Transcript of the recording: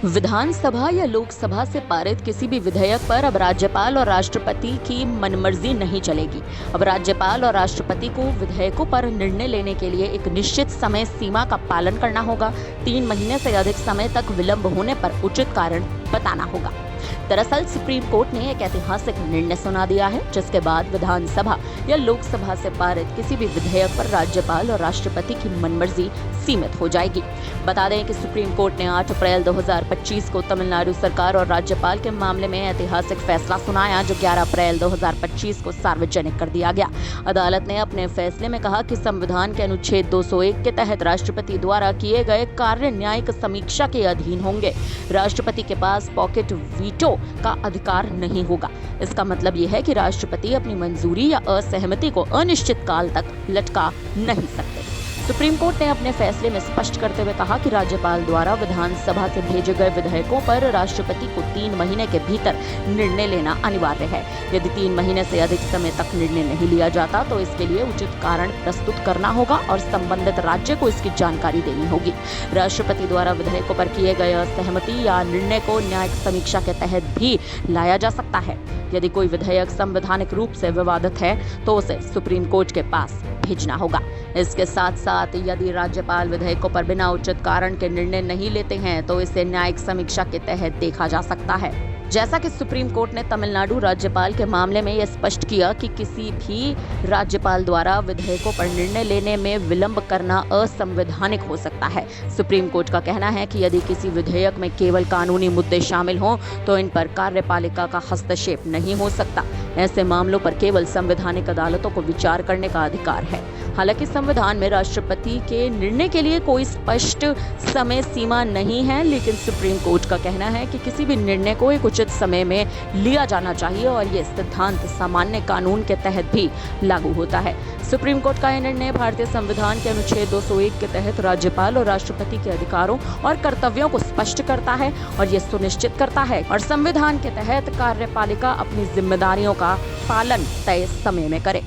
विधानसभा या लोकसभा से पारित किसी भी विधेयक पर अब राज्यपाल और राष्ट्रपति की मनमर्जी नहीं चलेगी। अब राज्यपाल और राष्ट्रपति को विधेयकों पर निर्णय लेने के लिए एक निश्चित समय सीमा का पालन करना होगा। 3 महीने से अधिक समय तक विलंब होने पर उचित कारण बताना होगा। दरअसल सुप्रीम कोर्ट ने एक ऐतिहासिक निर्णय सुना दिया है, जिसके बाद विधानसभा या लोकसभा से पारित किसी भी विधेयक पर राज्यपाल और राष्ट्रपति की मनमर्जी सीमित हो जाएगी। बता दें कि सुप्रीम कोर्ट ने 8 अप्रैल 2025 को तमिलनाडु सरकार और राज्यपाल के मामले में ऐतिहासिक फैसला सुनाया, जो 11 अप्रैल 2025 को सार्वजनिक कर दिया गया। अदालत ने अपने फैसले में कहा कि संविधान के अनुच्छेद 201 के तहत राष्ट्रपति द्वारा किए गए कार्य न्यायिक समीक्षा के अधीन होंगे। राष्ट्रपति के पास पॉकेट वीटो का अधिकार नहीं होगा। इसका मतलब यह है कि राष्ट्रपति अपनी मंजूरी या असहमति को अनिश्चित काल तक लटका नहीं सकते। सुप्रीम कोर्ट ने अपने फैसले में स्पष्ट करते हुए कहा कि राज्यपाल द्वारा विधानसभा से भेजे गए विधेयकों पर राष्ट्रपति को 3 महीने के भीतर निर्णय लेना अनिवार्य है। यदि 3 महीने से अधिक समय तक निर्णय नहीं लिया जाता तो इसके लिए उचित कारण प्रस्तुत करना होगा और संबंधित राज्य को इसकी जानकारी देनी होगी। राष्ट्रपति द्वारा विधेयकों पर किए गए असहमति या निर्णय को न्यायिक समीक्षा के तहत भी लाया जा सकता है। यदि कोई विधेयक संवैधानिक रूप से विवादित है तो उसे सुप्रीम कोर्ट के पास भेजना होगा। इसके साथ साथ यदि राज्यपाल विधेयकों पर बिना उचित कारण के निर्णय नहीं लेते हैं तो इसे न्यायिक समीक्षा के तहत देखा जा सकता है। जैसा कि सुप्रीम कोर्ट ने तमिलनाडु राज्यपाल के मामले में यह स्पष्ट किया कि किसी भी राज्यपाल द्वारा विधेयकों पर निर्णय लेने में विलंब करना असंवैधानिक हो सकता है। सुप्रीम कोर्ट का कहना है कि यदि किसी विधेयक में केवल कानूनी मुद्दे शामिल हों तो इन पर कार्यपालिका का हस्तक्षेप नहीं हो सकता। ऐसे मामलों पर केवल संवैधानिक अदालतों को विचार करने का अधिकार है। हालांकि संविधान में राष्ट्रपति के निर्णय के लिए कोई स्पष्ट समय सीमा नहीं है, लेकिन सुप्रीम कोर्ट का कहना है कि किसी भी निर्णय को एक उचित समय में लिया जाना चाहिए और ये सिद्धांत सामान्य कानून के तहत भी लागू होता है। सुप्रीम कोर्ट का यह निर्णय भारतीय संविधान के अनुच्छेद 201 के तहत राज्यपाल और राष्ट्रपति के अधिकारों और कर्तव्यों को स्पष्ट करता है और ये सुनिश्चित करता है और संविधान के तहत कार्यपालिका अपनी जिम्मेदारियों का पालन तय समय में करे।